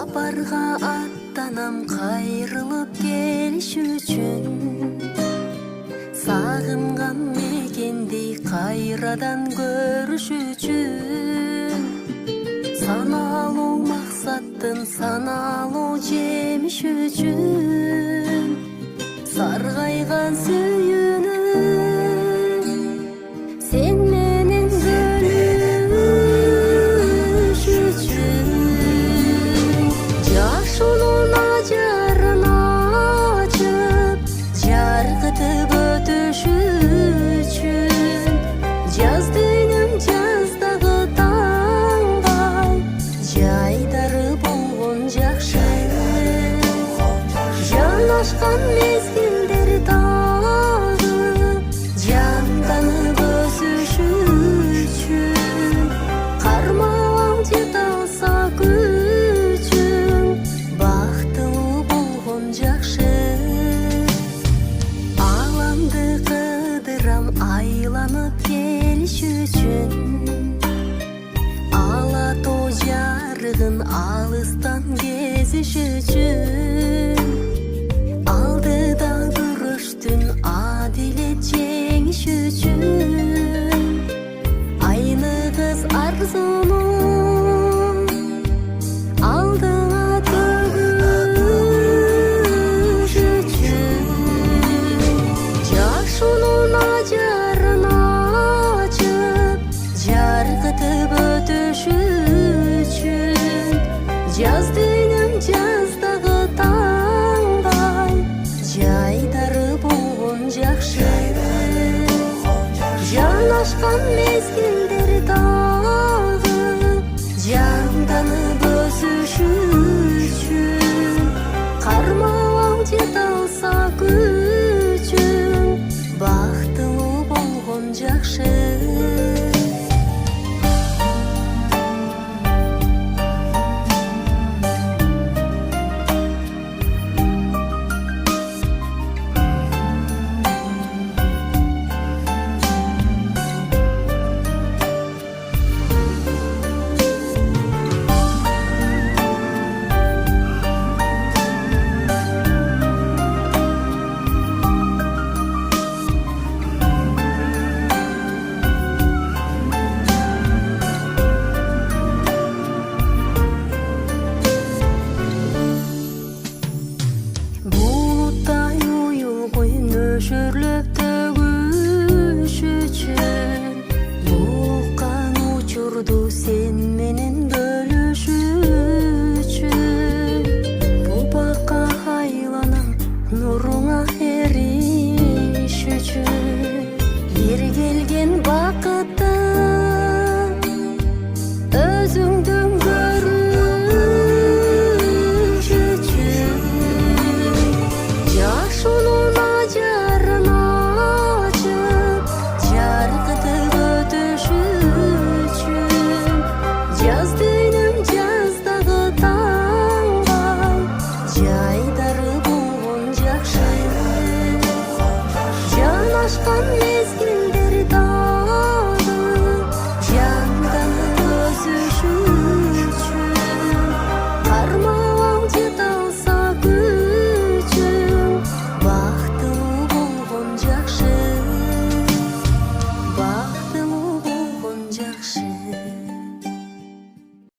Сапарга аттанам кайрылып келиш үчүн. Сагынган мекендей кайрадан көрүш үчүн. Саналуу максаттын саналуу жемиш үчүн. Саргайган сүйүүнү сен менен бөлүш үчүн. Жашоонун ажарын ачып жаркытып өтүш үчүн. Жаз дүйнөм жаздагы таңдай жайдары болгон жакшы. Жанашкан мезгилдер дагы жанданып өсүш үчүн. Кармалам жете алса күчүң, бактылуу болгон жакшы. Ааламды кыдырам айланып келиш үчүн. Ала тоо жарыгын алыстан кезиш үчүн. Алдыда күрөштүн адилет жеңиш үчүн. Айны кыз арзуну алдыңа төгүш үчүн. Жашоонун ажарын ачып жаркытып өтүш үчүн. Жаз дүйнөм жаздагы таңдай жайдары болгон жакшы. Жанашкан мезгилдер